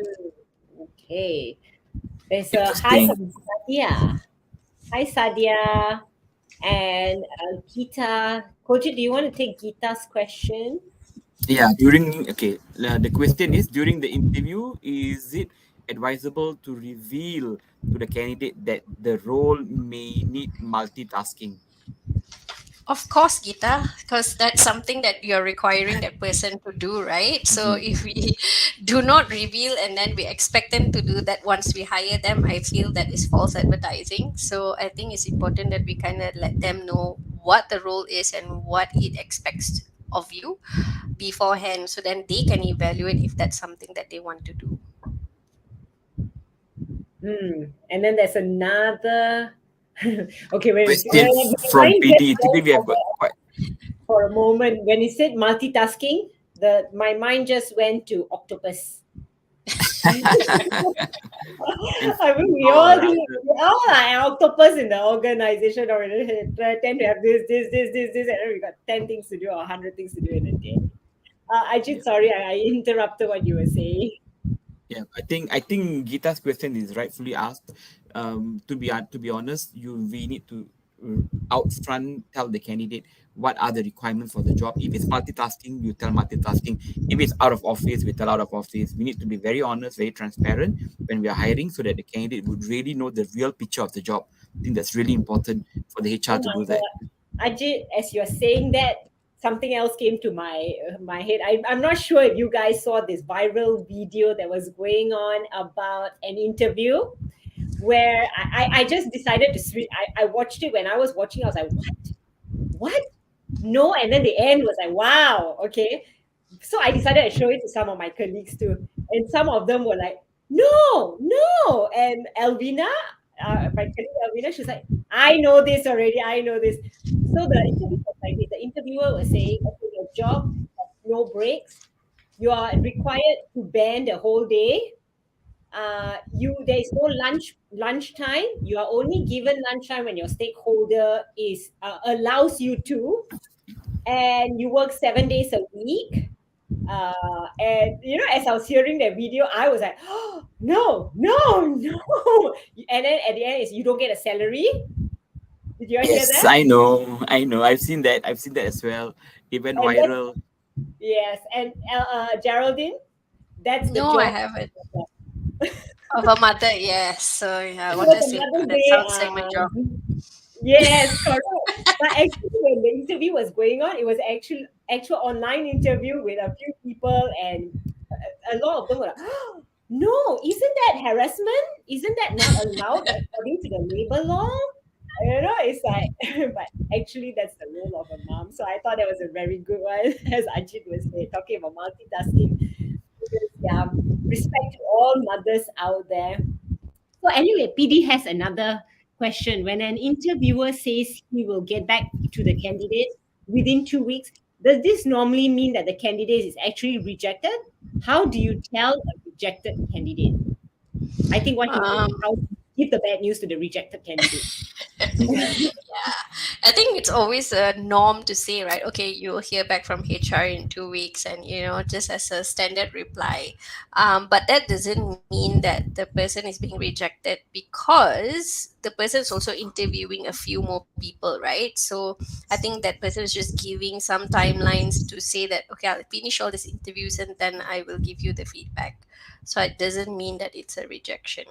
okay. There's a hi Interesting. from Sadia. Hi, Sadia. And Geeta. Koji, do you want to take Geeta's question? Yeah, the question is during the interview, is it advisable to reveal to the candidate that the role may need multitasking? Of course, Gita, because that's something that you're requiring that person to do, right? So Mhm. if we do not reveal and then we expect them to do that once we hire them, I feel that is false advertising. So I think it's important that we kind of let them know what the role is and what it expects of you beforehand, so then they can evaluate if that's something that they want to do. Hmm. And then there's another. Okay, Question my from mind just PD. Today went we have got quite. for a moment when he said multitasking. My mind just went to octopus. And I mean, or rather, we all are an octopus in the organization, or tend to have this, and then we got 10 things to do or 100 things to do in a day. Ajit, yeah. sorry, I interrupted what you were saying. Yeah, I think Gita's question is rightfully asked. To be honest, we need to out front tell the candidate what are the requirements for the job. If it's multitasking, you tell multitasking. If it's out of office, we tell out of office. We need to be very honest, very transparent when we are hiring, so that the candidate would really know the real picture of the job. I think that's really important for the HR Oh to my do that. God. Ajit, as you're saying that, something else came to my head. I'm not sure if you guys saw this viral video that was going on about an interview where I just decided to switch. I watched it. When I was watching, I was like, what? What? No. And then the end was like, wow, okay. So I decided to show it to some of my colleagues too. And some of them were like, no, no. And Elvina, my colleague Elvina, she's like, I know this already. I know this. So the interview was like this. The interviewer was saying, okay, your job has no breaks. You are required to band the whole day. There is no lunchtime. You are only given lunchtime when your stakeholder is allows you to, and you work 7 days a week. And as I was hearing that video, I was like, oh, no, no, no. And then at the end is you don't get a salary. Did you hear Yes, that? I know. I've seen that. I've seen that as well. It went And then viral. Yes, and Geraldine, that's the No, I job. haven't. Of a mother, yes. So yeah, It what was a a say. Mother's That Day. sounds like my job. Yes, correct. But actually, when the interview was going on, it was actual online interview with a few people, and a lot of them were like, "No, isn't that harassment? Isn't that not allowed according to the labor law?" It's like, but actually, that's the role of a mom. So I thought that was a very good one, as Ajit was saying, talking about multitasking. Because, yeah, respect to all mothers out there. So anyway, PD has another question. When an interviewer says he will get back to the candidate within 2 weeks, does this normally mean that the candidate is actually rejected? How do you tell a rejected candidate? I think what he means is Um, how to give the bad news to the rejected candidate. I think it's always a norm to say, right? Okay, you'll hear back from HR in 2 weeks, and just as a standard reply. But that doesn't mean that the person is being rejected, because the person is also interviewing a few more people, right? So I think that person is just giving some timelines to say that, okay, I'll finish all these interviews and then I will give you the feedback. So it doesn't mean that it's a rejection.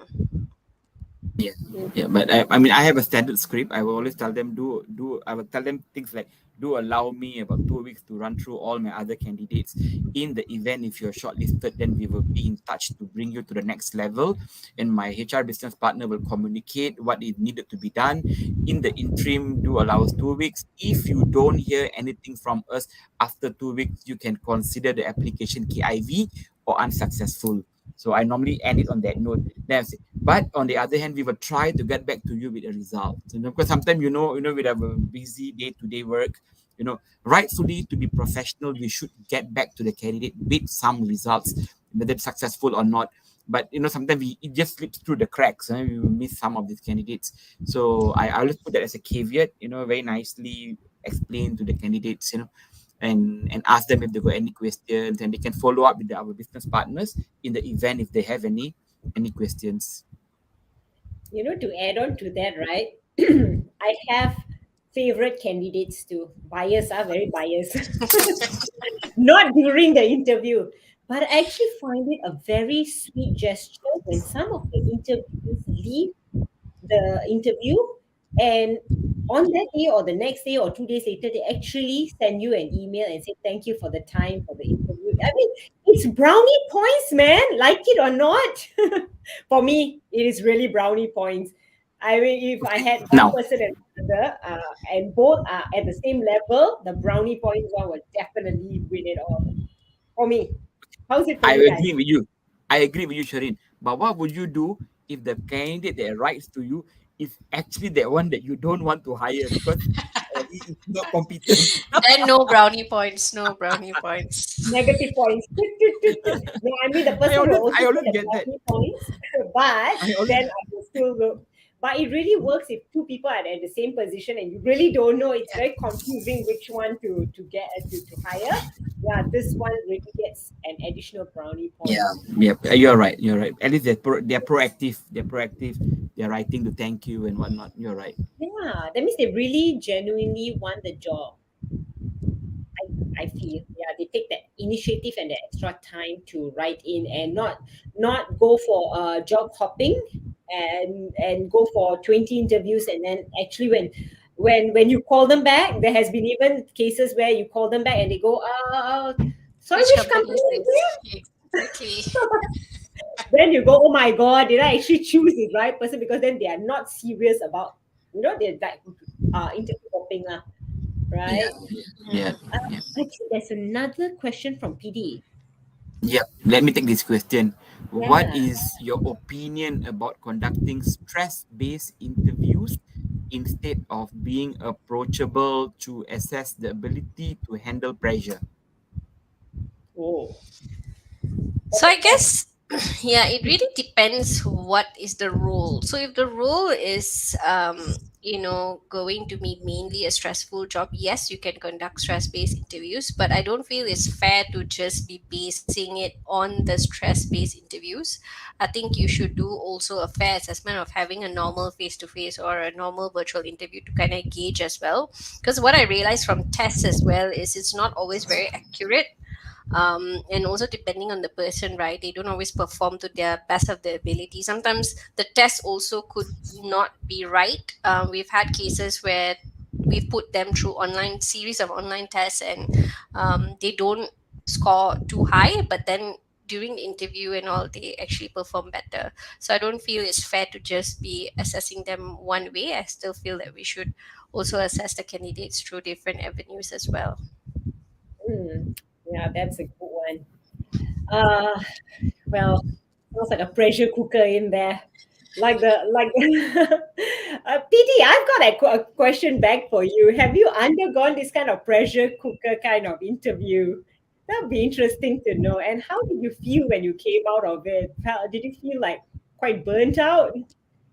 Yeah, yeah, but I mean, I have a standard script. I will always tell them do. I will tell them things like, do allow me about 2 weeks to run through all my other candidates. In the event if you're shortlisted, then we will be in touch to bring you to the next level, and my HR business partner will communicate what is needed to be done. In the interim, do allow us 2 weeks. If you don't hear anything from us after 2 weeks, you can consider the application KIV or unsuccessful. So I normally end it on that note. Then I say, but on the other hand, we will try to get back to you with a result. Because sometimes we have a busy day-to-day work. Rightfully to be professional, we should get back to the candidate with some results, whether it's successful or not. But sometimes it just slips through the cracks. We will miss some of these candidates. So I always put that as a caveat. Very nicely explain to the candidates. And ask them if they got any questions, and they can follow up with our business partners in the event if they have any questions. To add on to that, right? I have favorite candidates too. Bias are very biased. Not during the interview, but I actually find it a very sweet gesture when some of the interviewees leave the interview, and on that day or the next day or 2 days later, they actually send you an email and say thank you for the time for the interview. I mean, it's brownie points, man, like it or not. For me, it is really brownie points. I mean, if I had one Now, person and another, and both are at the same level, the brownie points one will definitely win it all for me. How's it for I you guys? agree with you. I agree with you, Shireen. But what would you do if the candidate that writes to you is actually the one that you don't want to hire because he is not competent? Then no brownie points, no brownie points. Negative points. No, I mean the I person will always, also I always get the get that. brownie points, but I always, then I will still look. But it really works if two people are at the same position and you really don't know. It's very confusing which one to get to hire. Yeah, this one really gets an additional brownie yeah, points. yeah. You're right. You're right. At least they're proactive. They're proactive. They're writing to thank you and whatnot. You're right. Yeah, that means they really genuinely want the job. I feel, yeah, they take that initiative and the extra time to write in and not go for job hopping and go for 20 interviews, and then actually when you call them back, there has been even cases where you call them back and they go, sorry, Which which company company is is this? it? Exactly. Then you go, oh my god, did I actually choose the right person? Because then they are not serious about, they're like interview hopping lah, Yeah, right? yeah, uh, yeah. Actually, there's another question from PD. Yep. Let me take this question. What Yeah. is your opinion about conducting stress-based interviews instead of being approachable to assess the ability to handle pressure? Oh, So I guess, yeah, it really depends what is the role. So if the role is going to be mainly a stressful job. Yes, you can conduct stress-based interviews, but I don't feel it's fair to just be basing it on the stress-based interviews. I think you should do also a fair assessment of having a normal face-to-face or a normal virtual interview to kind of gauge as well. Because what I realized from tests as well is it's not always very accurate, and also depending on the person, right? They don't always perform to their best of their ability. Sometimes the test also could not be right. We've had cases where we've put them through online series of online tests, and they don't score too high, but then during the interview and all, they actually perform better. So I don't feel it's fair to just be assessing them one way. I still feel that we should also assess the candidates through different avenues as well. Yeah, that's a good one. Uh, well, sounds like a pressure cooker in there. PT, I've got a question back for you. Have you undergone this kind of pressure cooker kind of interview? That would be interesting to know. And how did you feel when you came out of it? Did you feel like quite burnt out?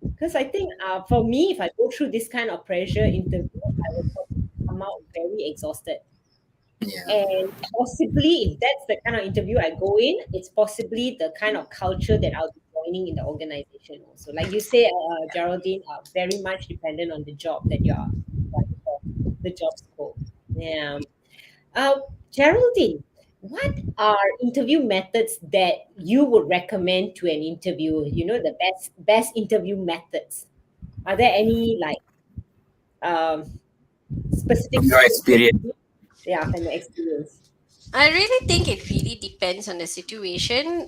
Because I think for me, if I go through this kind of pressure interview, I will probably come out very exhausted. Yeah. And possibly, if that's the kind of interview I go in, it's possibly the kind of culture that I'll be joining in the organization also. Like you say, Geraldine, very much dependent on the job that you're applying for, the job scope. Yeah. Uh, Geraldine, what are interview methods that you would recommend to an interviewer? You know, the best interview methods. Are there any like um, specific From your experience. yeah, from your experience? I really think it really depends on the situation,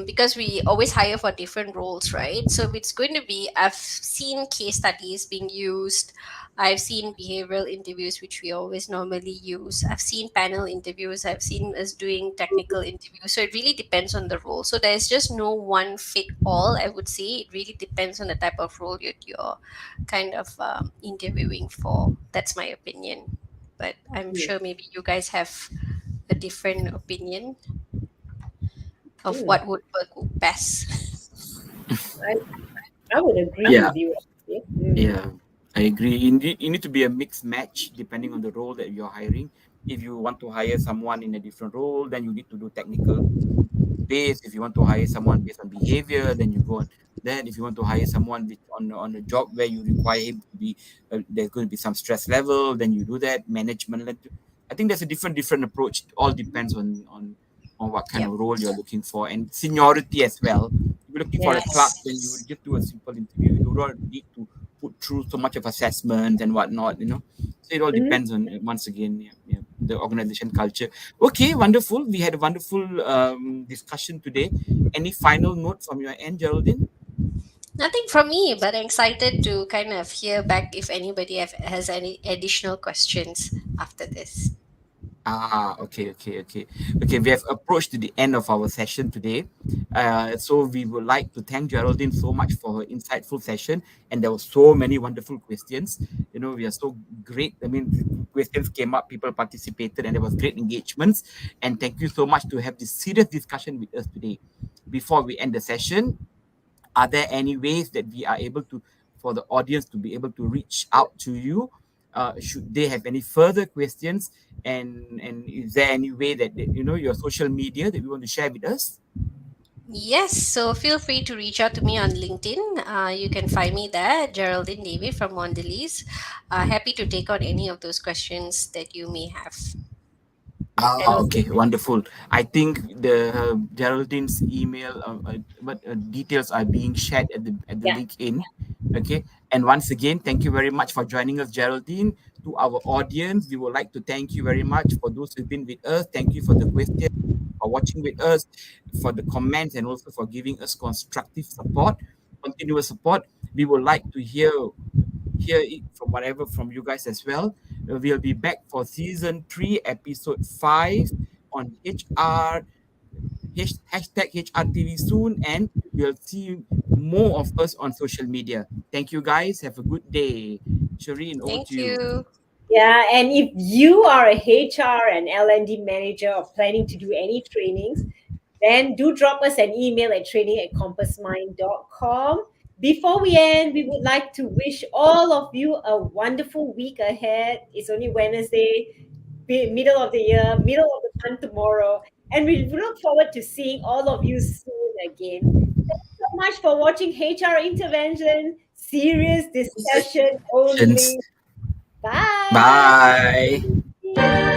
because we always hire for different roles, right? So it's going to be, I've seen case studies being used, I've seen behavioral interviews, which we always normally use, I've seen panel interviews, I've seen us doing technical interviews. So it really depends on the role. So there's just no one fit all, I would say. It really depends on the type of role you're kind of interviewing for. That's my opinion. But I'm Mm, sure maybe you guys have a different opinion of mm. what would work best. I, I would agree Yeah. with you. Actually. Mm, Yeah, I agree. You need to be a mixed match depending on the role that you're hiring. If you want to hire someone in a different role, then you need to do technical based. If you want to hire someone based on behavior, then you go on. Then, if you want to hire someone on a job where you require him to be, there's going to be some stress level, then you do that. Management. I think there's a different approach. It all depends on what kind Yep. of role you're looking for and seniority as well. If you're looking for a clerk, then you would Yes. just do a simple interview. You don't need to put through so much of assessment and whatnot. So it all mhm. depends on once again, the organization culture. Okay, wonderful. We had a wonderful discussion today. Any final note from your end, Geraldine? Nothing from me, but I'm excited to kind of hear back if anybody has any additional questions after this. Okay. We have approached to the end of our session today. So we would like to thank Geraldine so much for her insightful session, and there were so many wonderful questions. We are so great. I mean, the questions came up, people participated, and there was great engagements. And thank you so much to have this serious discussion with us today. Before we end the session, are there any ways that we are able to, for the audience to be able to reach out to you, should they have any further questions, and is there any way that your social media that you want to share with us? Yes, so feel free to reach out to me on LinkedIn. You can find me there, Geraldine David from Mondelez. Happy to take on any of those questions that you may have. And also, Okay, wonderful. I think the Geraldine's email, but details are being shared at the yeah, link in. Okay, and once again, thank you very much for joining us, Geraldine. To our audience, we would like to thank you very much for those who've been with us. Thank you for the questions, for watching with us, for the comments, and also for giving us constructive support, continuous support. We would like to hear it from you guys as well. We'll be back for season 3, episode 5 on HR, hashtag HRTV soon, and we'll see more of us on social media. Thank you guys. Have a good day. Shireen, over to Thank you. you. yeah. And if you are a HR and L&D manager or planning to do any trainings, then do drop us an email at training@compassmind.com. Before we end, we would like to wish all of you a wonderful week ahead. It's only Wednesday, middle of the year, middle of the month tomorrow. And we look forward to seeing all of you soon again. Thanks so much for watching HR Intervention, serious discussion Questions. only. Bye. Bye.